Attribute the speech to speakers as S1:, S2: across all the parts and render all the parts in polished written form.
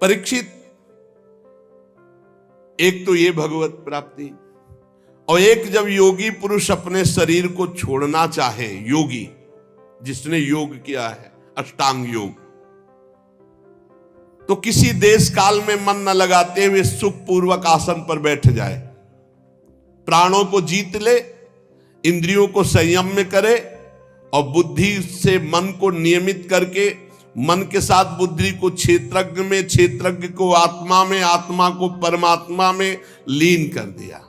S1: परीक्षित, एक तो ये भगवत प्राप्ति, और एक जब योगी पुरुष अपने शरीर को छोड़ना चाहे, योगी जिसने योग किया है अष्टांग योग, तो किसी देश काल में मन न लगाते हुए सुखपूर्वक आसन पर बैठ जाए, प्राणों को जीत ले, इंद्रियों को संयम में करे और बुद्धि से मन को नियमित करके मन के साथ बुद्धि को क्षेत्रज्ञ में, क्षेत्रज्ञ को आत्मा में, आत्मा को परमात्मा में लीन कर दिया।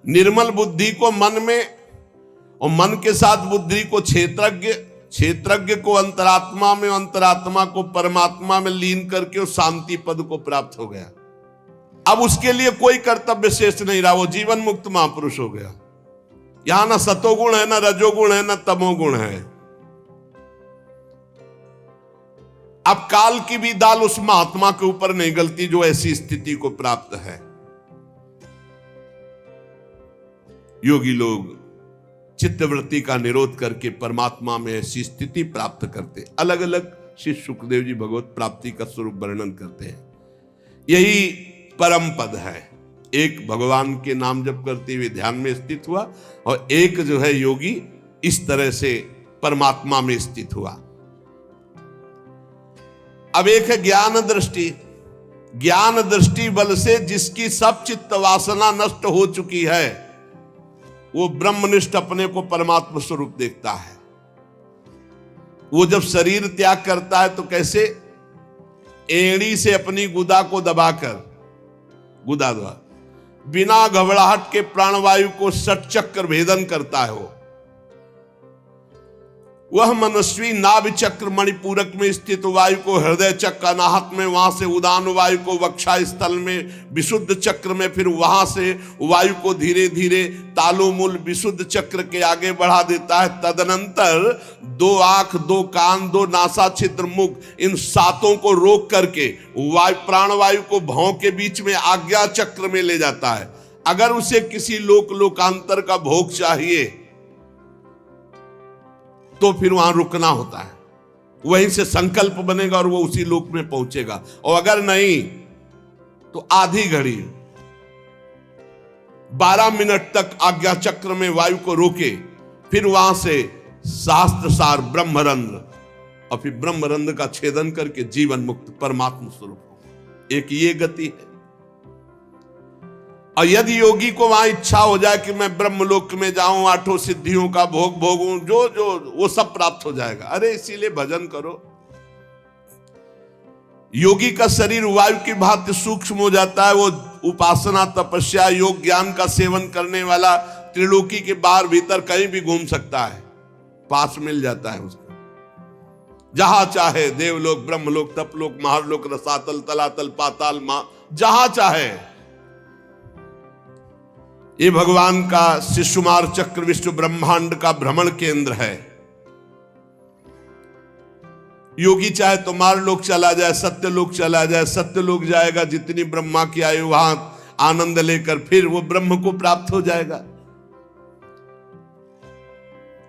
S1: निर्मल बुद्धि को मन में और मन के साथ बुद्धि को क्षेत्रज्ञ, क्षेत्रज्ञ को अंतरात्मा में, अंतरात्मा को परमात्मा में लीन करके उस शांति पद को प्राप्त हो गया। अब उसके लिए कोई कर्तव्य शेष नहीं रहा, वो जीवन मुक्त महापुरुष हो गया। यहां ना सतोगुण है, ना रजोगुण है, ना तमोगुण है। अब काल की भी दाल उस महात्मा के ऊपर नहीं गलती जो ऐसी स्थिति को प्राप्त है। योगी लोग चित्तवृत्ति का निरोध करके परमात्मा में ऐसी स्थिति प्राप्त करते। अलग अलग श्री सुखदेव जी भगवत प्राप्ति का स्वरूप वर्णन करते हैं। यही परम पद है। एक भगवान के नाम जप करते हुए ध्यान में स्थित हुआ और एक जो है योगी इस तरह से परमात्मा में स्थित हुआ। अब एक है ज्ञान दृष्टि। ज्ञान दृष्टि बल से जिसकी सब चित्त वासना नष्ट हो चुकी है, वो ब्रह्मनिष्ठ अपने को परमात्मा स्वरूप देखता है। वो जब शरीर त्याग करता है तो कैसे, एड़ी से अपनी गुदा को दबाकर, गुदा द्वारा बिना घबराहट के प्राणवायु को षटचक्र भेदन करता है। वह मनस्वी नाभि चक्र मणिपूरक में स्थित वायु को हृदय चक्र अनाहत में, वहां से उदान वायु को वक्षा स्थल में विशुद्ध चक्र में, फिर वहां से वायु को धीरे धीरे तालुमूल विशुद्ध चक्र के आगे बढ़ा देता है। तदनंतर 2 आंख, 2 कान, 2 नासा छिद्र, मुख, इन सातों को रोक करके वायु प्राणवायु को भाव के बीच में आज्ञा चक्र में ले जाता है। अगर उसे किसी लोकांतर का भोग चाहिए तो फिर वहां रुकना होता है, वहीं से संकल्प बनेगा और वो उसी लोक में पहुंचेगा। और अगर नहीं तो आधी घड़ी 12 मिनट तक आज्ञा चक्र में वायु को रोके, फिर वहां से शास्त्र सार ब्रह्मरंध्र, और फिर ब्रह्मरंध्र का छेदन करके जीवन मुक्त परमात्मा स्वरूप हो। एक ये गति है। और यदि योगी को वहां इच्छा हो जाए कि मैं ब्रह्मलोक में जाऊं, 8 सिद्धियों का भोग भोगूं, जो वो सब प्राप्त हो जाएगा। अरे इसीलिए भजन करो। योगी का शरीर वायु की भांति सूक्ष्म हो जाता है। वो उपासना, तपस्या, योग, ज्ञान का सेवन करने वाला त्रिलोकी के बाहर भीतर कहीं भी घूम सकता है, पास मिल जाता है उसको। जहां चाहे देवलोक, ब्रह्मलोक, तपलोक, महारलोक, रसातल, तलातल, पाताल, जहां चाहे। ये भगवान का शिशुमार चक्र विश्व ब्रह्मांड का भ्रमण केंद्र है। योगी चाहे तो मारलोक चला जाए, सत्यलोक चला जाए, सत्यलोक जाएगा, जितनी ब्रह्मा की आयु वहां आनंद लेकर फिर वो ब्रह्म को प्राप्त हो जाएगा।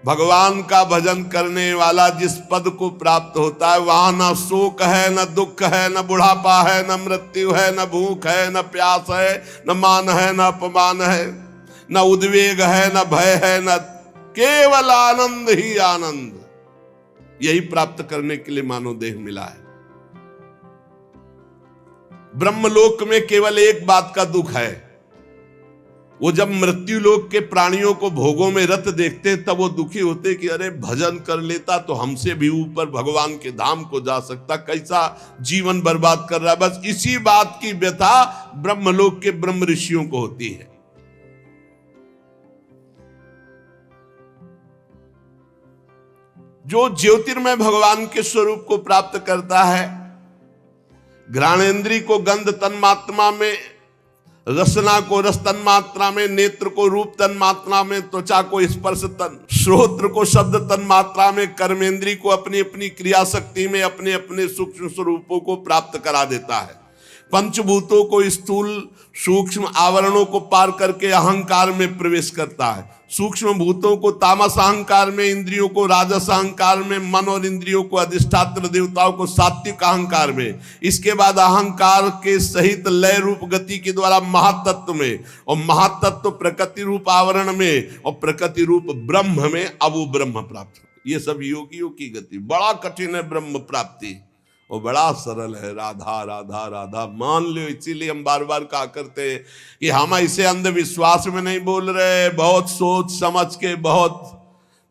S1: भगवान का भजन करने वाला जिस पद को प्राप्त होता है, वहां ना शोक है, न दुख है, न बुढ़ापा है, न मृत्यु है, न भूख है, न प्यास है, न मान है, न अपमान है, न उद्वेग है, न भय है, न केवल आनंद ही आनंद। यही प्राप्त करने के लिए मानव देह मिला है। ब्रह्मलोक में केवल एक बात का दुख है, वो जब मृत्यु लोक के प्राणियों को भोगों में रत देखते हैं तब वो दुखी होते कि अरे भजन कर लेता तो हमसे भी ऊपर भगवान के धाम को जा सकता, कैसा जीवन बर्बाद कर रहा है। बस इसी बात की व्यथा ब्रह्मलोक के ब्रह्म ऋषियों को होती है। जो ज्योतिर्मय भगवान के स्वरूप को प्राप्त करता है, घ्राणेन्द्रिय को गंध तन्मात्रा में, रसना को रस तन्मात्रा में, नेत्र को रूप तन्मात्रा में, त्वचा को स्पर्श तन, श्रोत्र को शब्द तन्मात्रा में, कर्मेंद्रिय को अपनी अपनी क्रिया शक्ति में अपने अपने सूक्ष्म स्वरूपों को प्राप्त करा देता है। पंचभूतों को स्थूल सूक्ष्म आवरणों को पार करके अहंकार में प्रवेश करता है। सूक्ष्म भूतों को तामस अहंकार में, इंद्रियों को राजस अहंकार में, मन और इंद्रियों को अधिष्ठात्र देवताओं को सात्विक अहंकार में, इसके बाद अहंकार के सहित लय रूप गति के द्वारा महातत्व में, और महातत्व प्रकृति रूप आवरण में, और प्रकृति रूप ब्रह्म में, अब वो ब्रह्म प्राप्त। ये सब योगियों की गति। बड़ा कठिन है ब्रह्म प्राप्ति और बड़ा सरल है। राधा राधा राधा मान लो। इसीलिए हम बार बार कहा करते हैं कि हम इसे अंधविश्वास में नहीं बोल रहे, बहुत सोच समझ के, बहुत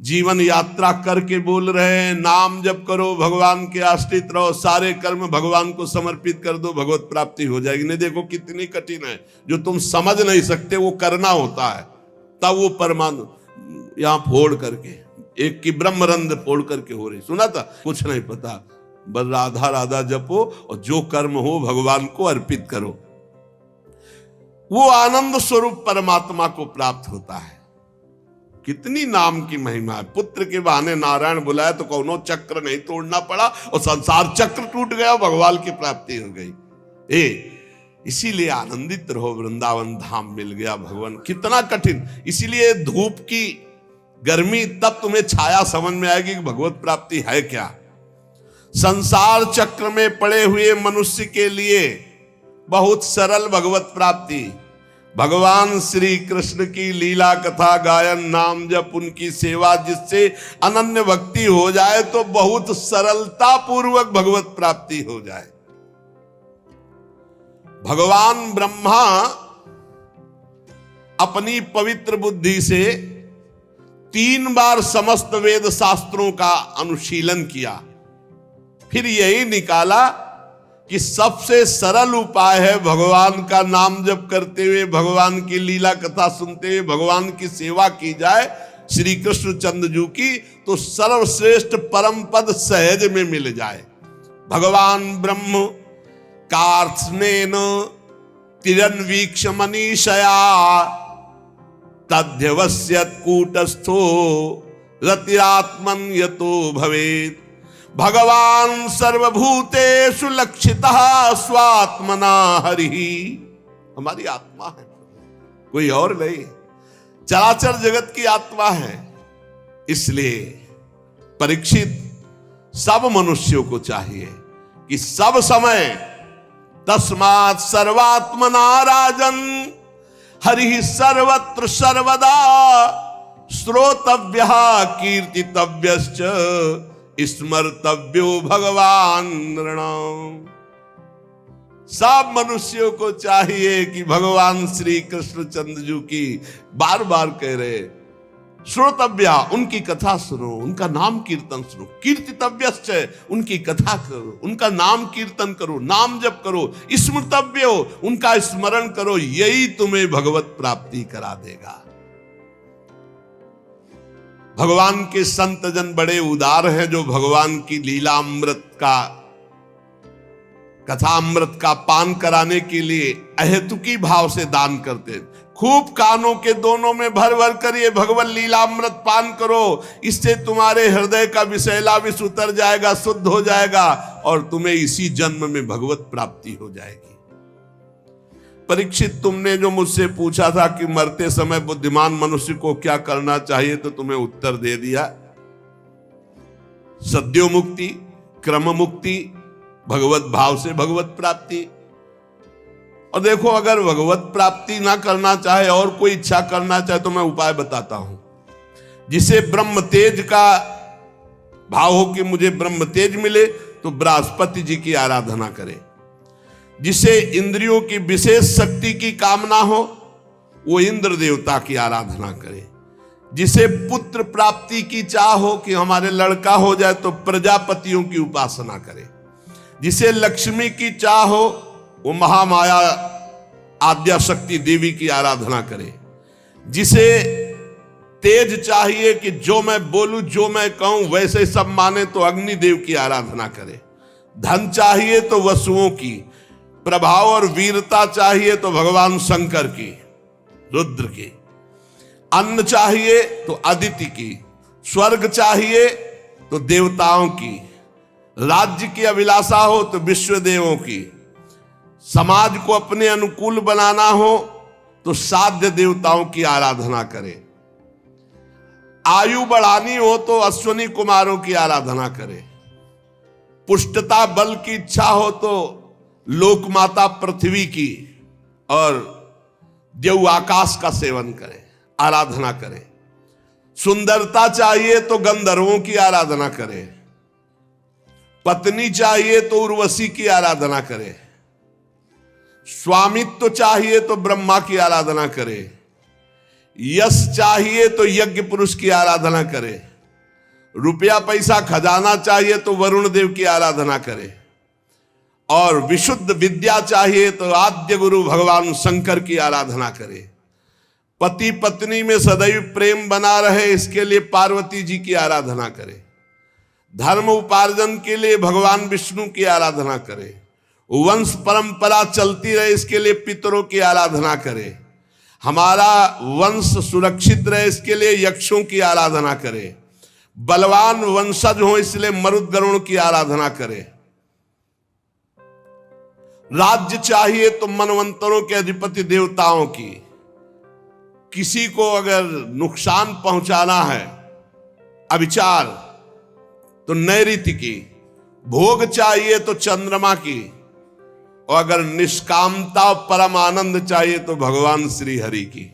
S1: जीवन यात्रा करके बोल रहे हैं। नाम जप करो, भगवान के आश्रित रहो, सारे कर्म भगवान को समर्पित कर दो, भगवत प्राप्ति हो जाएगी। नहीं, देखो कितनी कठिन है। जो तुम समझ नहीं सकते वो करना होता है, तब वो परमाणु यहां फोड़ करके, एक की ब्रह्मरंध्र फोड़ करके हो रही। सुना था? कुछ नहीं पता, बस राधा राधा जपो और जो कर्म हो भगवान को अर्पित करो। वो आनंद स्वरूप परमात्मा को प्राप्त होता है। कितनी नाम की महिमा है। पुत्र के बहाने नारायण बुलाया तो कौनो चक्र नहीं तोड़ना पड़ा और संसार चक्र टूट गया, भगवान की प्राप्ति हो गई। इसीलिए आनंदित रहो, वृंदावन धाम मिल गया भगवान। कितना कठिन। इसीलिए धूप की गर्मी तब तुम्हें छाया समझ में आएगी कि भगवत प्राप्ति है क्या। संसार चक्र में पड़े हुए मनुष्य के लिए बहुत सरल भगवत प्राप्ति। भगवान श्री कृष्ण की लीला कथा गायन, नाम जप, उनकी सेवा, जिससे अनन्य भक्ति हो जाए तो बहुत सरलता पूर्वक भगवत प्राप्ति हो जाए। भगवान ब्रह्मा अपनी पवित्र बुद्धि से 3 बार समस्त वेद शास्त्रों का अनुशीलन किया, फिर यही निकाला कि सबसे सरल उपाय है भगवान का नाम जप करते हुए, भगवान की लीला कथा सुनते हुए भगवान की सेवा की जाए श्री कृष्ण चंद्र जी की, तो सर्वश्रेष्ठ परम पद सहज में मिल जाए। भगवान ब्रह्म कार्त्स्नेन तिरन्वीक्ष मनीषया तद्यवस्यत् कूटस्थो रतिरात्मन यतो भवेत्। भगवान सर्वभूतेषु लक्षितः स्वात्मना हरिः। हमारी आत्मा है, कोई और नहीं, चराचर जगत की आत्मा है। इसलिए परीक्षित सब मनुष्यों को चाहिए कि सब समय तस्मात् सर्वात्मना राजन हरिः सर्वत्र सर्वदा श्रोतव्यः कीर्तितव्यश्च स्मर्तव्यो भगवान नृणाम्। सब मनुष्यों को चाहिए कि भगवान श्री कृष्ण चंद्र जी की बार बार कह रहे श्रोतव्या, उनकी कथा सुनो, उनका नाम कीर्तन सुनो। कीर्तितव्यश्च, उनकी कथा करो, उनका नाम कीर्तन करो, नाम जप करो। स्मृतव्यो, उनका स्मरण करो। यही तुम्हें भगवत प्राप्ति करा देगा। भगवान के संत जन बड़े उदार हैं, जो भगवान की लीला अमृत का, कथा अमृत का पान कराने के लिए अहेतुकी भाव से दान करते हैं। खूब कानों के दोनों में भर भर कर ये भगवत लीला अमृत पान करो, इससे तुम्हारे हृदय का विषैला विष उतर जाएगा, शुद्ध हो जाएगा और तुम्हें इसी जन्म में भगवत प्राप्ति हो जाएगी। परीक्षित, तुमने जो मुझसे पूछा था कि मरते समय बुद्धिमान मनुष्य को क्या करना चाहिए, तो तुम्हें उत्तर दे दिया। सद्यो मुक्ति, क्रम मुक्ति, भगवत भाव से भगवत प्राप्ति। और देखो, अगर भगवत प्राप्ति ना करना चाहे और कोई इच्छा करना चाहे तो मैं उपाय बताता हूं। जिसे ब्रह्म तेज का भाव हो कि मुझे ब्रह्म तेज मिले, तो बृहस्पति जी की आराधना करे। जिसे इंद्रियों की विशेष शक्ति की कामना हो, वो इंद्र देवता की आराधना करे। जिसे पुत्र प्राप्ति की चाह हो कि हमारे लड़का हो जाए, तो प्रजापतियों की उपासना करे। जिसे लक्ष्मी की चाह हो, वो महामाया आद्या शक्ति देवी की आराधना करे। जिसे तेज चाहिए कि जो मैं बोलूं, जो मैं कहूं वैसे सब माने, तो अग्निदेव की आराधना करे। धन चाहिए तो वसुओं की, प्रभाव और वीरता चाहिए तो भगवान शंकर की, रुद्र की। अन्न चाहिए तो अदिति की, स्वर्ग चाहिए तो देवताओं की, राज्य की अभिलाषा हो तो विश्वदेवों की, समाज को अपने अनुकूल बनाना हो तो साध्य देवताओं की आराधना करें। आयु बढ़ानी हो तो अश्वनी कुमारों की आराधना करे, पुष्टता बल की इच्छा हो तो लोकमाता पृथ्वी की और देव आकाश का सेवन करे, आराधना करे। सुंदरता चाहिए तो गंधर्वों की आराधना करे, पत्नी चाहिए तो उर्वशी की आराधना करे, स्वामित्व चाहिए तो ब्रह्मा की आराधना करे, यश चाहिए तो यज्ञ पुरुष की आराधना करे, रुपया पैसा खजाना चाहिए तो वरुण देव की आराधना करे, और विशुद्ध विद्या चाहिए तो आद्य गुरु भगवान शंकर की आराधना करे। पति पत्नी में सदैव प्रेम बना रहे इसके लिए पार्वती जी की आराधना करे। धर्म उपार्जन के लिए भगवान विष्णु की आराधना करे। वंश परंपरा चलती रहे इसके लिए पितरों की आराधना करे। हमारा वंश सुरक्षित रहे इसके लिए यक्षों की आराधना करे। बलवान वंशज हो इसलिए मरुदगरुण की आराधना करे। राज्य चाहिए तो मनवंतरों के अधिपति देवताओं की। किसी को अगर नुकसान पहुंचाना है अविचार तो नैऋत्य की। भोग चाहिए तो चंद्रमा की, और अगर निष्कामता और परम आनंद चाहिए तो भगवान श्री हरि की।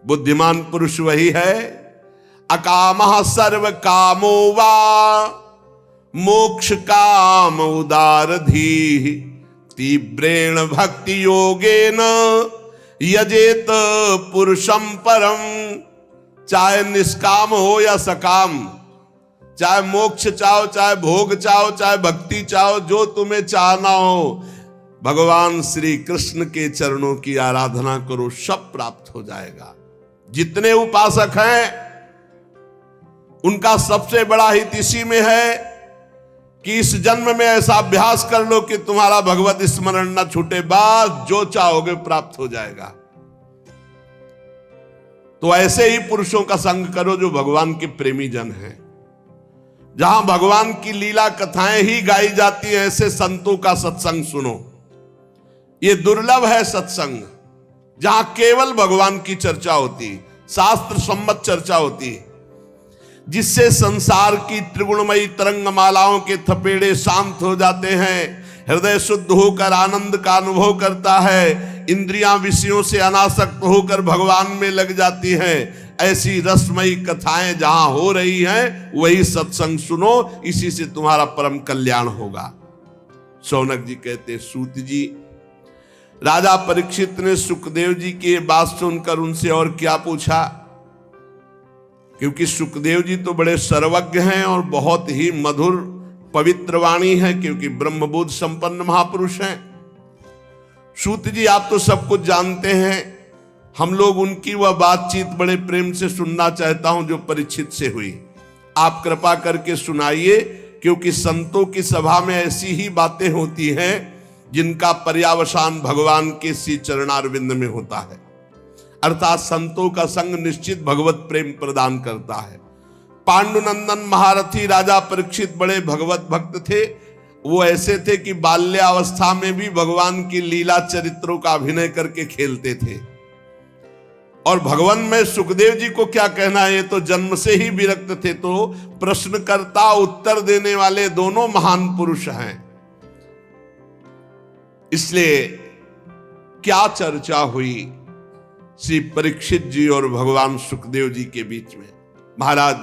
S1: बुद्धिमान पुरुष वही है। अकामः सर्व कामो वा मोक्ष काम उदारधी तीव्रेण भक्ति योगेन यजेत पुरुषम परम। चाहे निष्काम हो या सकाम, चाहे मोक्ष चाहो, चाहे भोग चाहो, चाहे भक्ति चाहो, जो तुम्हें चाहना हो, भगवान श्री कृष्ण के चरणों की आराधना करो, सब प्राप्त हो जाएगा। जितने उपासक हैं उनका सबसे बड़ा हित इसी में है कि इस जन्म में ऐसा अभ्यास कर लो कि तुम्हारा भगवत स्मरण न छूटे, बस जो चाहोगे प्राप्त हो जाएगा। तो ऐसे ही पुरुषों का संग करो जो भगवान के प्रेमी जन हैं। जहां भगवान की लीला कथाएं ही गाई जाती हैं, ऐसे संतों का सत्संग सुनो। ये दुर्लभ है सत्संग जहां केवल भगवान की चर्चा होती, शास्त्र सम्मत चर्चा होती, जिससे संसार की त्रिगुणमयी तरंगमालाओं के थपेड़े शांत हो जाते हैं। हृदय शुद्ध होकर आनंद का अनुभव करता है। इंद्रियां विषयों से अनासक्त होकर भगवान में लग जाती हैं। ऐसी रसमयी कथाएं जहां हो रही हैं वही सत्संग सुनो, इसी से तुम्हारा परम कल्याण होगा। शौनक जी कहते, सूत जी, राजा परीक्षित ने सुखदेव जी की बात सुनकर उनसे और क्या पूछा, क्योंकि सुखदेव जी तो बड़े सर्वज्ञ हैं और बहुत ही मधुर पवित्र वाणी है, क्योंकि ब्रह्मबोध संपन्न महापुरुष हैं। सूत जी, आप तो सब कुछ जानते हैं, हम लोग उनकी वह बातचीत बड़े प्रेम से सुनना चाहता हूं जो परीक्षित से हुई। आप कृपा करके सुनाइए, क्योंकि संतों की सभा में ऐसी ही बातें होती हैं जिनका पर्यावसान भगवान के श्री चरणारविंद में होता है। अर्थात संतों का संग निश्चित भगवत प्रेम प्रदान करता है। पांडुनंदन महारथी राजा परीक्षित बड़े भगवत भक्त थे। वो ऐसे थे कि बाल्यावस्था में भी भगवान की लीला चरित्रों का अभिनय करके खेलते थे। और भगवान में सुखदेव जी को क्या कहना है, ये तो जन्म से ही विरक्त थे। तो प्रश्नकर्ता उत्तर देने वाले दोनों महान पुरुष हैं। इसलिए क्या चर्चा हुई श्री परीक्षित जी और भगवान सुखदेव जी के बीच में। महाराज,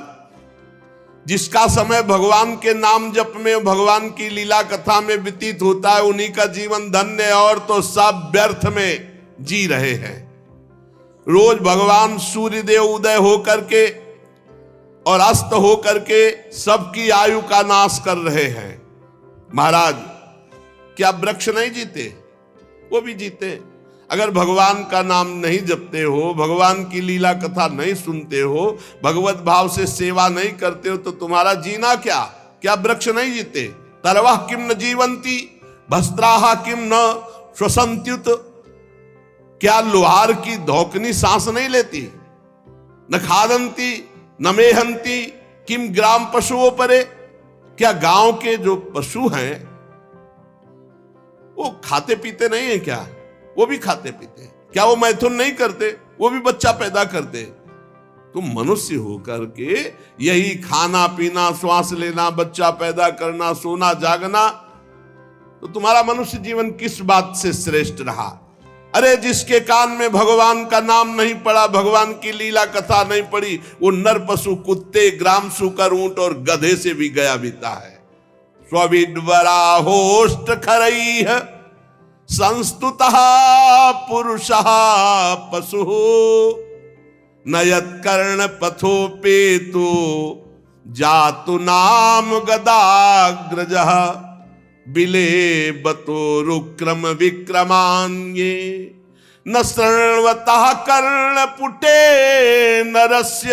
S1: जिसका समय भगवान के नाम जप में, भगवान की लीला कथा में व्यतीत होता है, उन्हीं का जीवन धन्य है, और तो सब व्यर्थ में जी रहे हैं। रोज भगवान सूर्यदेव उदय होकर के और अस्त होकर के सबकी आयु का नाश कर रहे हैं। महाराज, क्या वृक्ष नहीं जीते? वो भी जीते। अगर भगवान का नाम नहीं जपते हो, भगवान की लीला कथा नहीं सुनते हो, भगवत भाव से सेवा नहीं करते हो, तो तुम्हारा जीना क्या? क्या वृक्ष नहीं जीते? तरवाह किम न जीवंती भस्त्राहा किम न श्वसंत्युत। क्या लोहार की धोकनी सांस नहीं लेती? न खादंती न मेहंती किम ग्राम पशुओं परे। क्या गांव के जो पशु हैं वो खाते पीते नहीं है क्या? वो भी खाते पीते। क्या वो मैथुन नहीं करते? वो भी बच्चा पैदा करते। तुम मनुष्य होकर के यही खाना पीना, श्वास लेना, बच्चा पैदा करना, सोना जागना, तो तुम्हारा मनुष्य जीवन किस बात से श्रेष्ठ रहा? अरे जिसके कान में भगवान का नाम नहीं पड़ा, भगवान की लीला कथा नहीं पड़ी, वो नर पशु, कुत्ते, ग्राम सूकर, ऊंट और गधे से भी गया बीता है। स्वविद्वरा होष्ट खरैः संस्तुतः पुरुषः पशुः न यत्कर्ण पथोपेतु जातु नाम गदाग्रजः बिलेबतो रुक्रम विक्रमान्ये न शृण्वतः कर्णपुटे नरस्य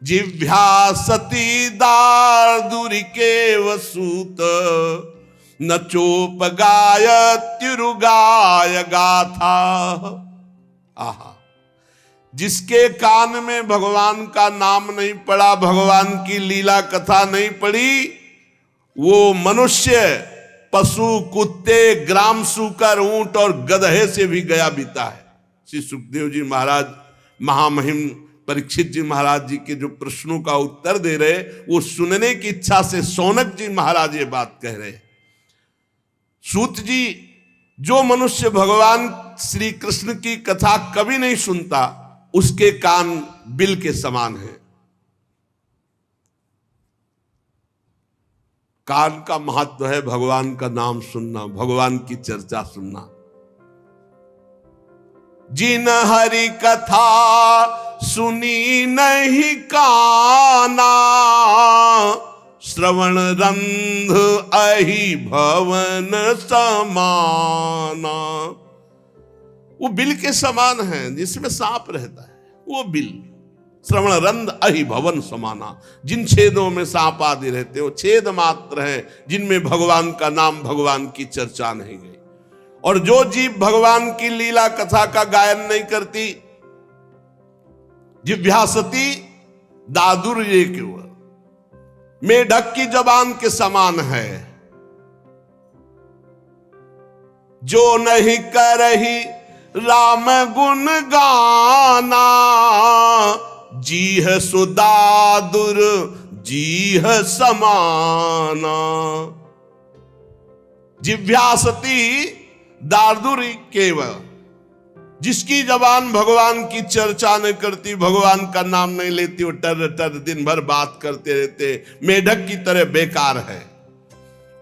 S1: जिह्वा सती दार्दुरिकेव सूत न चोपगायत्युरुगाय गाथा। आहा, जिसके कान में भगवान का नाम नहीं पड़ा, भगवान की लीला कथा नहीं पड़ी, वो मनुष्य पशु, कुत्ते, ग्राम सूकर, ऊंट और गधे से भी गया बीता है। श्री सुखदेव जी महाराज महामहिम परीक्षित जी महाराज जी के जो प्रश्नों का उत्तर दे रहे, वो सुनने की इच्छा से शौनक जी महाराज ये बात कह रहे। सूत जी, जो मनुष्य भगवान श्री कृष्ण की कथा कभी नहीं सुनता, उसके कान बिल के समान है। कान का महत्व है भगवान का नाम सुनना, भगवान की चर्चा सुनना। जिन हरि कथा सुनी नहीं काना, श्रवण रंध अहि भवन समाना। वो बिल के समान है जिसमें सांप रहता है, वो बिल। श्रवण रंध अहि भवन समाना, जिन छेदों में सांप आदि रहते हो छेद मात्र हैं, जिनमें भगवान का नाम, भगवान की चर्चा नहीं गई। और जो जीव भगवान की लीला कथा का गायन नहीं करती, जिह्वा सती दादुर्य केवल, मेढक की जबान के समान है। जो नहीं करही राम गुण गाना, जीह सुदादुर जीह समाना। जिह्वा सती दादुर केवल, जिसकी जबान भगवान की चर्चा नहीं करती, भगवान का नाम नहीं लेती, वो टर टर दिन भर बात करते रहते, मेढक की तरह बेकार है।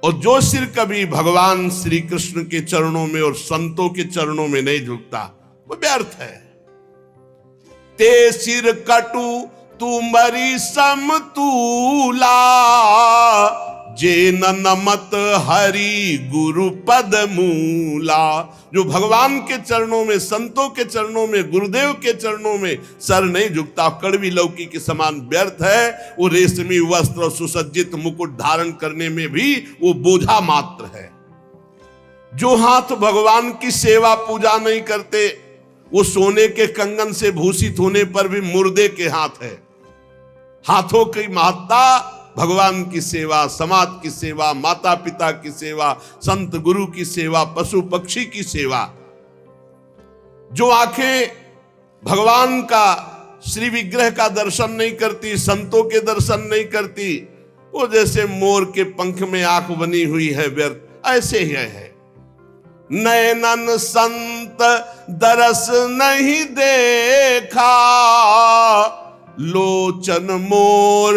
S1: और जो सिर कभी भगवान श्री कृष्ण के चरणों में और संतों के चरणों में नहीं झुकता, वो व्यर्थ है। ते सिर कटु तुमरी समतूला, जे नमत हरि गुरु पद मूला। जो भगवान के चरणों में, संतों के चरणों में, गुरुदेव के चरणों में सर नहीं झुकता, कड़वी लौकी के समान व्यर्थ है। वो रेशमी वस्त्र और सुसज्जित मुकुट धारण करने में भी वो बोझा मात्र है। जो हाथ भगवान की सेवा पूजा नहीं करते, वो सोने के कंगन से भूषित होने पर भी मुर्दे के हाथ है। हाथों की महत्ता भगवान की सेवा, समाज की सेवा, माता पिता की सेवा, संत गुरु की सेवा, पशु पक्षी की सेवा। जो आंखें भगवान का, श्री विग्रह का दर्शन नहीं करती, संतों के दर्शन नहीं करती, वो जैसे मोर के पंख में आंख बनी हुई है, व्यर्थ ऐसे ही है। नयनन संत दरस नहीं देखा, लोचन मोर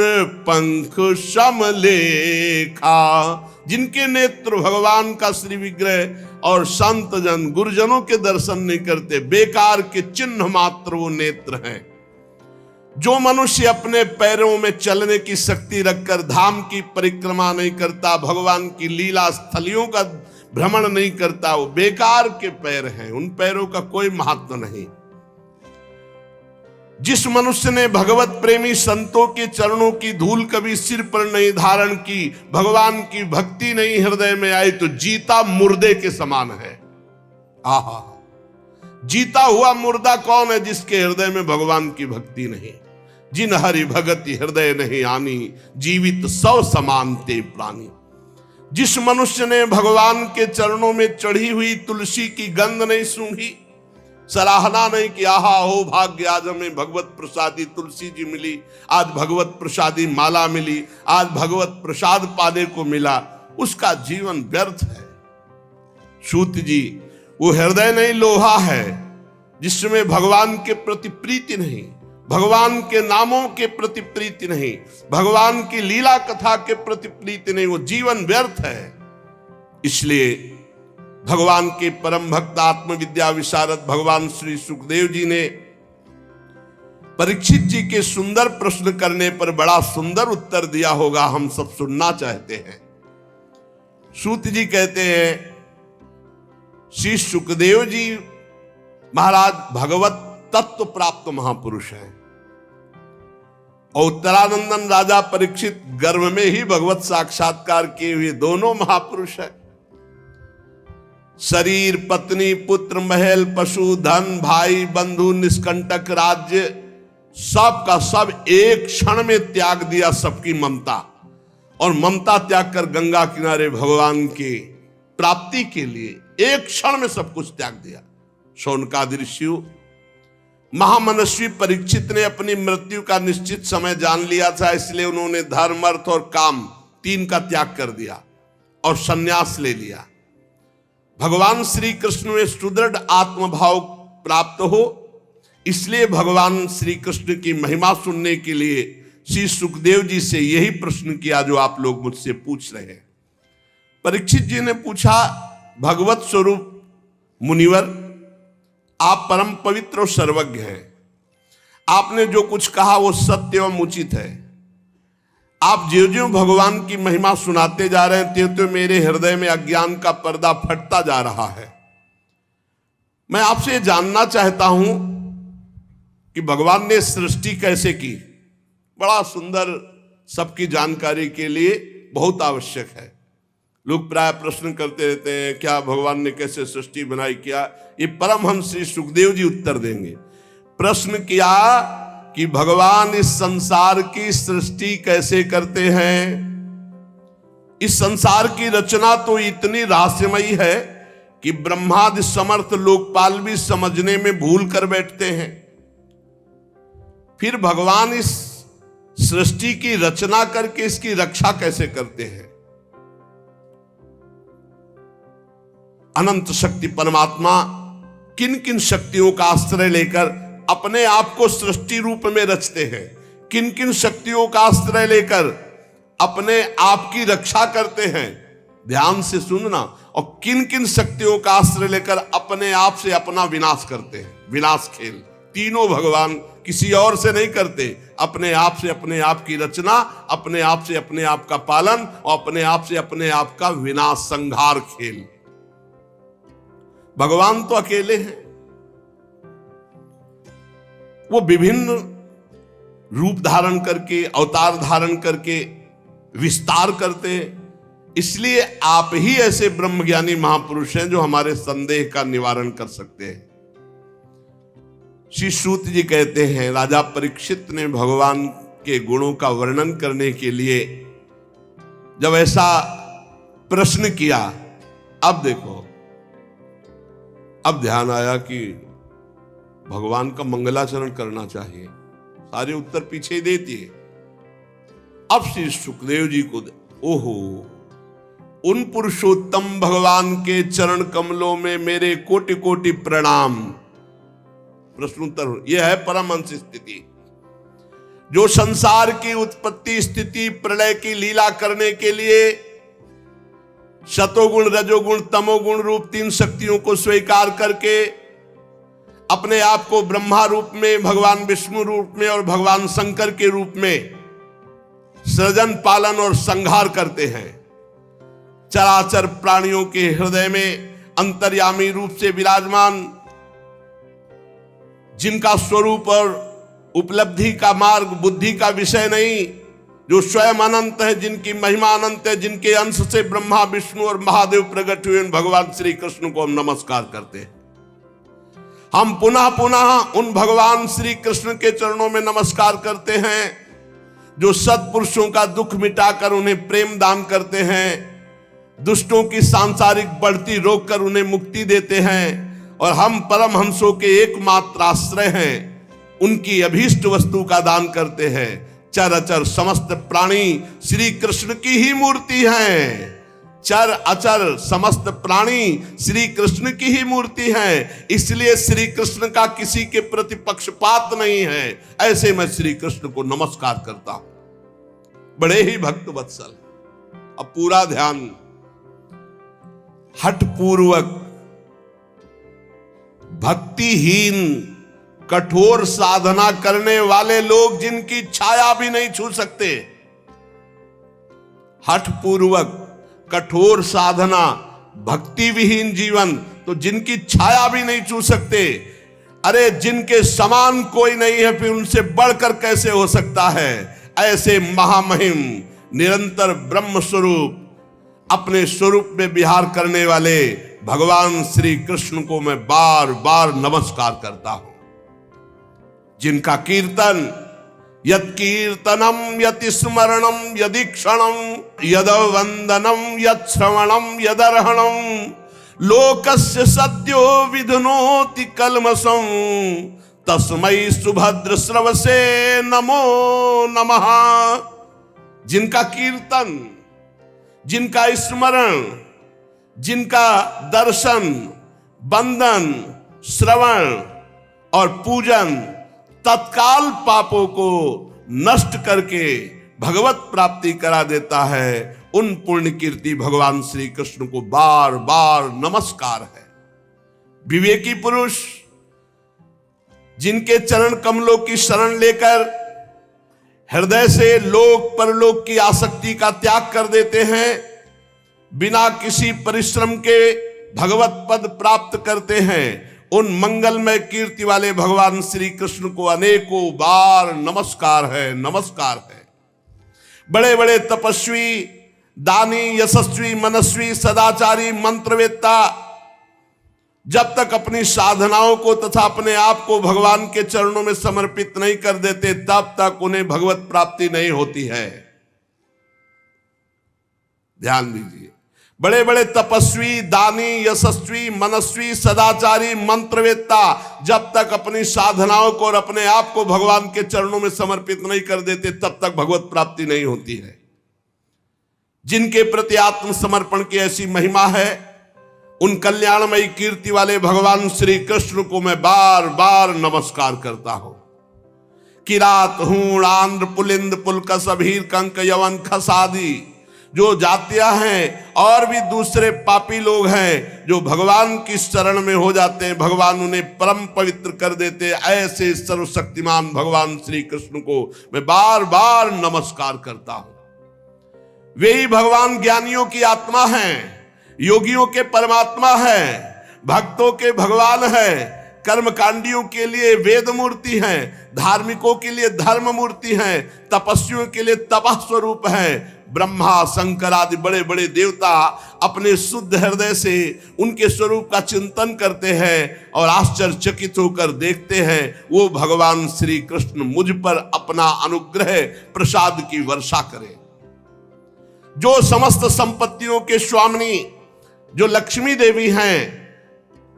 S1: पंख सम लेखा। जिनके नेत्र भगवान का श्री विग्रह और संत जन, गुरुजनों के दर्शन नहीं करते, बेकार के चिन्ह मात्र वो नेत्र हैं। जो मनुष्य अपने पैरों में चलने की शक्ति रखकर धाम की परिक्रमा नहीं करता, भगवान की लीला स्थलियों का भ्रमण नहीं करता, वो बेकार के पैर हैं, उन पैरों का कोई महत्व नहीं। जिस मनुष्य ने भगवत प्रेमी संतों के चरणों की धूल कभी सिर पर नहीं धारण की, भगवान की भक्ति नहीं हृदय में आई, तो जीता मुर्दे के समान है। आहा, जीता हुआ मुर्दा कौन है? जिसके हृदय में भगवान की भक्ति नहीं। जिन हरि भगति हृदय नहीं आनी, जीवित सौ समान ते प्राणी। जिस मनुष्य ने भगवान के चरणों में चढ़ी हुई तुलसी की गंध नहीं सूंघी, सराहना नहीं कि आहा हो भाग्य, आज हमें भगवत प्रसादी तुलसी जी मिली, आज भगवत प्रसादी माला मिली, आज भगवत प्रसाद पाने को मिला, उसका जीवन व्यर्थ है। सूत जी, वो हृदय नहीं लोहा है जिसमें भगवान के प्रति प्रीति नहीं, भगवान के नामों के प्रति प्रीति नहीं, भगवान की लीला कथा के प्रति प्रीति नहीं, वो जीवन व्यर्थ है। इसलिए भगवान के परम भक्त आत्मविद्या विशारद भगवान श्री सुखदेव जी ने परीक्षित जी के सुंदर प्रश्न करने पर बड़ा सुंदर उत्तर दिया होगा, हम सब सुनना चाहते हैं। सूत जी कहते हैं, श्री सुखदेव जी महाराज भगवत तत्व प्राप्त महापुरुष हैं और उत्तरानंदन राजा परीक्षित गर्भ में ही भगवत साक्षात्कार किए हुए दोनों महापुरुष हैं। शरीर, पत्नी, पुत्र, महल, पशु, धन, भाई, बंधु, निष्कंटक राज्य, सब का सब एक क्षण में त्याग दिया, सबकी ममता, और ममता त्याग कर गंगा किनारे भगवान की प्राप्ति के लिए एक क्षण में सब कुछ त्याग दिया। शौनकादि ऋषि, महामनस्वी परीक्षित ने अपनी मृत्यु का निश्चित समय जान लिया था, इसलिए उन्होंने धर्म, अर्थ और काम तीन का त्याग कर दिया और संन्यास ले लिया। भगवान श्री कृष्ण में सुदृढ़ आत्मभाव प्राप्त हो, इसलिए भगवान श्री कृष्ण की महिमा सुनने के लिए श्री सुखदेव जी से यही प्रश्न किया जो आप लोग मुझसे पूछ रहे हैं। परीक्षित जी ने पूछा, भगवत स्वरूप मुनिवर, आप परम पवित्र और सर्वज्ञ हैं, आपने जो कुछ कहा वो सत्य एवं उचित है। आप ज्यों ज्यों भगवान की महिमा सुनाते जा रहे हैं, त्यों त्यों मेरे हृदय में अज्ञान का पर्दा फटता जा रहा है। मैं आपसे जानना चाहता हूं कि भगवान ने सृष्टि कैसे की। बड़ा सुंदर, सबकी जानकारी के लिए बहुत आवश्यक है। लोग प्राय प्रश्न करते रहते हैं, क्या भगवान ने कैसे सृष्टि बनाई, क्या? ये परमहंस श्री सुखदेव जी उत्तर देंगे। प्रश्न किया कि भगवान इस संसार की सृष्टि कैसे करते हैं। इस संसार की रचना तो इतनी रहस्यमयी है कि ब्रह्मादि समर्थ लोकपाल भी समझने में भूल कर बैठते हैं। फिर भगवान इस सृष्टि की रचना करके इसकी रक्षा कैसे करते हैं। अनंत शक्ति परमात्मा किन किन शक्तियों का आश्रय लेकर अपने आप को सृष्टि रूप में रचते हैं, किन किन शक्तियों का आश्रय लेकर अपने आप की रक्षा करते हैं, ध्यान से सुनना, और किन किन शक्तियों का आश्रय लेकर अपने आप से अपना विनाश करते हैं। विनाश खेल तीनों भगवान किसी और से नहीं करते, अपने आप से अपने आप की रचना, अपने आप से अपने आप का पालन और अपने आप से अपने आप का विनाश, संहार खेल। भगवान तो अकेले हैं, वो विभिन्न रूप धारण करके, अवतार धारण करके विस्तार करते हैं। इसलिए आप ही ऐसे ब्रह्मज्ञानी महापुरुष हैं जो हमारे संदेह का निवारण कर सकते हैं। श्री सूत जी कहते हैं, राजा परीक्षित ने भगवान के गुणों का वर्णन करने के लिए जब ऐसा प्रश्न किया, अब देखो, अब ध्यान आया कि भगवान का मंगलाचरण करना चाहिए। सारे उत्तर पीछे दे दिए। अब श्री सुखदेव जी को, ओहो, उन पुरुषोत्तम भगवान के चरण कमलों में मेरे कोटि कोटि प्रणाम। प्रश्नोत्तर, यह है परमहंस स्थिति, जो संसार की उत्पत्ति, स्थिति, प्रलय की लीला करने के लिए सतोगुण, रजोगुण, तमोगुण रूप तीन शक्तियों को स्वीकार करके अपने आप को ब्रह्मा रूप में, भगवान विष्णु रूप में और भगवान शंकर के रूप में सृजन, पालन और संहार करते हैं। चराचर प्राणियों के हृदय में अंतर्यामी रूप से विराजमान, जिनका स्वरूप और उपलब्धि का मार्ग बुद्धि का विषय नहीं, जो स्वयं अनंत है, जिनकी महिमा अनंत है, जिनके अंश से ब्रह्मा, विष्णु और महादेव प्रकट हुए, भगवान श्री कृष्ण को हम नमस्कार करते हैं। हम पुनः पुनः उन भगवान श्री कृष्ण के चरणों में नमस्कार करते हैं जो सत्पुरुषों का दुख मिटाकर उन्हें प्रेम दान करते हैं, दुष्टों की सांसारिक बढ़ती रोककर उन्हें मुक्ति देते हैं और हम परमहंसों के एकमात्र आश्रय हैं, उनकी अभीष्ट वस्तु का दान करते हैं। चर अचर समस्त प्राणी श्री कृष्ण की ही मूर्ति हैं। चर अचर समस्त प्राणी श्री कृष्ण की ही मूर्ति है, इसलिए श्री कृष्ण का किसी के प्रति पक्षपात नहीं है। ऐसे मैं श्री कृष्ण को नमस्कार करता हूं। बड़े ही भक्त वत्सल। अब पूरा ध्यान, हठ पूर्वक भक्तिहीन कठोर साधना करने वाले लोग जिनकी छाया भी नहीं छू सकते, हठ पूर्वक कठोर साधना, भक्ति विहीन जीवन, तो जिनकी छाया भी नहीं छू सकते, अरे जिनके समान कोई नहीं है, फिर उनसे बढ़कर कैसे हो सकता है। ऐसे महामहिम निरंतर ब्रह्म स्वरूप अपने स्वरूप में विहार करने वाले भगवान श्री कृष्ण को मैं बार बार नमस्कार करता हूं, जिनका कीर्तन यत् कीर्तनम यत् स्मरणम यदीक्षणम यद वंदनम यत् श्रवणम यदर्हणम लोकस्य सद्यो विधुनोति कल्मषं तस्मै सुभद्र श्रवसे नमो नमः। जिनका कीर्तन, जिनका स्मरण, जिनका दर्शन, वंदन, श्रवण और पूजन तत्काल पापों को नष्ट करके भगवत प्राप्ति करा देता है, उन पुण्य कीर्ति भगवान श्री कृष्ण को बार बार नमस्कार है। विवेकी पुरुष जिनके चरण कमलों की शरण लेकर हृदय से लोक परलोक की आसक्ति का त्याग कर देते हैं, बिना किसी परिश्रम के भगवत पद प्राप्त करते हैं, उन मंगलमय कीर्ति वाले भगवान श्री कृष्ण को अनेकों बार नमस्कार है, नमस्कार है। बड़े बड़े तपस्वी, दानी, यशस्वी, मनस्वी, सदाचारी, मंत्रवेत्ता जब तक अपनी साधनाओं को तथा अपने आप को भगवान के चरणों में समर्पित नहीं कर देते, तब तक उन्हें भगवत प्राप्ति नहीं होती है। ध्यान दीजिए, बड़े बड़े तपस्वी, दानी, यशस्वी, मनस्वी, सदाचारी, मंत्रवेत्ता जब तक अपनी साधनाओं को और अपने आप को भगवान के चरणों में समर्पित नहीं कर देते, तब तक भगवत प्राप्ति नहीं होती है। जिनके प्रति आत्मसमर्पण की ऐसी महिमा है, उन कल्याणमयी कीर्ति वाले भगवान श्री कृष्ण को मैं बार बार नमस्कार करता हूं। किरात, हूण, आंध्र, पुलिंद, पुलकस, अभीर, कंक, यवन, खसादी जो जातियां हैं और भी दूसरे पापी लोग हैं, जो भगवान की शरण में हो जाते हैं, भगवान उन्हें परम पवित्र कर देते। ऐसे सर्वशक्तिमान भगवान श्री कृष्ण को मैं बार बार नमस्कार करता हूं। वे ही भगवान ज्ञानियों की आत्मा हैं, योगियों के परमात्मा है, भक्तों के भगवान है, कर्मकांडियों के लिए वेद मूर्ति है, धार्मिकों के लिए धर्म मूर्ति है, तपस्वियों के लिए तपः स्वरूप है। ब्रह्मा, शंकर आदि बड़े बड़े देवता अपने शुद्ध हृदय से उनके स्वरूप का चिंतन करते हैं और आश्चर्यचकित होकर देखते हैं, वो भगवान श्री कृष्ण मुझ पर अपना अनुग्रह प्रसाद की वर्षा करें। जो समस्त संपत्तियों के स्वामिनी जो लक्ष्मी देवी हैं,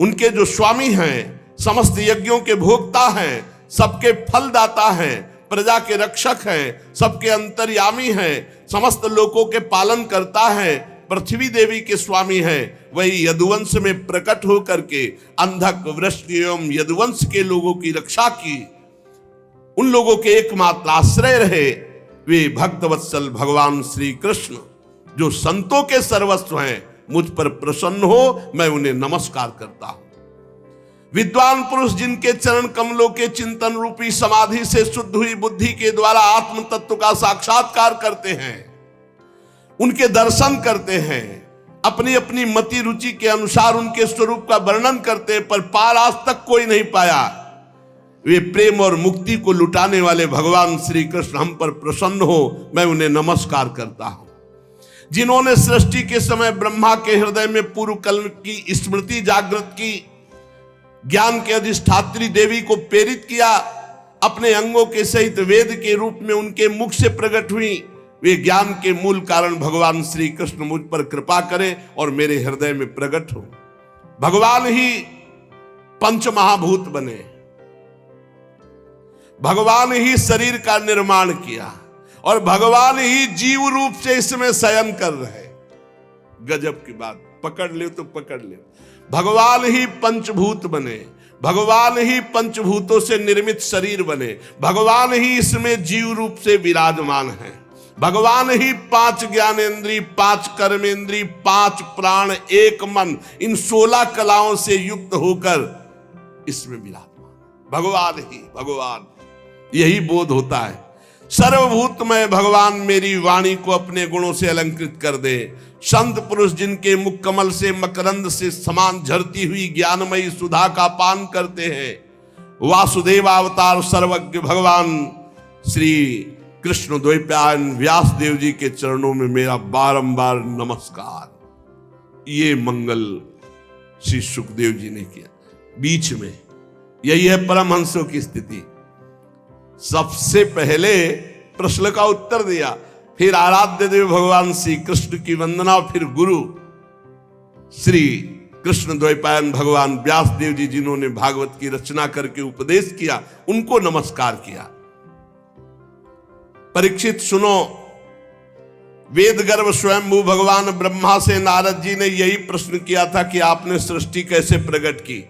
S1: उनके जो स्वामी हैं, समस्त यज्ञों के भोक्ता हैं, सबके फलदाता हैं, प्रजा के रक्षक हैं, सबके अंतर्यामी हैं, समस्त लोकों के पालन करता है, पृथ्वी देवी के स्वामी हैं, वही यदुवंश में प्रकट होकर के अंधक, वृष्ण एवं यदुवंश के लोगों की रक्षा की, उन लोगों के एकमात्र आश्रय रहे वे भक्तवत्सल भगवान श्री कृष्ण, जो संतों के सर्वस्व हैं। मुझ पर प्रसन्न हो, मैं उन्हें नमस्कार करता हूं। विद्वान पुरुष जिनके चरण कमलों के चिंतन रूपी समाधि से शुद्ध हुई बुद्धि के द्वारा आत्म तत्व का साक्षात्कार करते हैं, उनके दर्शन करते हैं, अपनी अपनी मति रुचि के अनुसार उनके स्वरूप का वर्णन करते हैं, पर पार आज तक कोई नहीं पाया। वे प्रेम और मुक्ति को लुटाने वाले भगवान श्री कृष्ण हम पर प्रसन्न हो, मैं उन्हें नमस्कार करता हूं। जिन्होंने सृष्टि के समय ब्रह्मा के हृदय में पूर्व कल्प की स्मृति जागृत की, ज्ञान के अधिष्ठात्री देवी को प्रेरित किया, अपने अंगों के सहित वेद के रूप में उनके मुख से प्रकट हुई, वे ज्ञान के मूल कारण भगवान श्री कृष्ण मुझ पर कृपा करें और मेरे हृदय में प्रकट हो। भगवान ही पंच महाभूत बने, भगवान ही शरीर का निर्माण किया और भगवान ही जीव रूप से इसमें शयन कर रहे। गजब की बात, पकड़ ले तो पकड़ ले। भगवान ही पंचभूत बने, भगवान ही पंचभूतों से निर्मित शरीर बने, भगवान ही इसमें जीव रूप से विराजमान है, भगवान ही 5 ज्ञानेंद्री, 5 कर्मेंद्री, 5 प्राण, 1 मन, इन 16 कलाओं से युक्त होकर इसमें विराजमान। भगवान ही भगवान, यही बोध होता है। सर्वभूतमय भगवान मेरी वाणी को अपने गुणों से अलंकृत कर दे। संत पुरुष जिनके मुख कमल से मकरंद से समान झरती हुई ज्ञानमयी सुधा का पान करते हैं। वासुदेव अवतार सर्वज्ञ भगवान श्री कृष्ण द्वैपायन व्यास देव जी के चरणों में मेरा बारंबार नमस्कार। ये मंगल श्री सुखदेव जी ने किया। बीच में यही है परमहंसों की स्थिति। सबसे पहले प्रश्न का उत्तर दिया, फिर आराध्य देव भगवान श्री कृष्ण की वंदना, फिर गुरु श्री कृष्ण द्वैपायन भगवान व्यास देव जी जिन्होंने भागवत की रचना करके उपदेश किया, उनको नमस्कार किया। परीक्षित सुनो, वेद गर्भ स्वयंभू भगवान ब्रह्मा से नारद जी ने यही प्रश्न किया था कि आपने सृष्टि कैसे प्रकट की,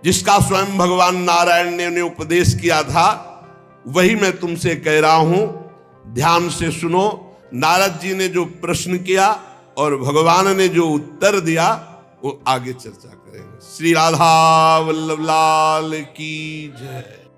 S1: जिसका स्वयं भगवान नारायण ने उपदेश किया था, वही मैं तुमसे कह रहा हूं। ध्यान से सुनो। नारद जी ने जो प्रश्न किया और भगवान ने जो उत्तर दिया, वो आगे चर्चा करेंगे। श्री राधा वल्लभ लाल की जय।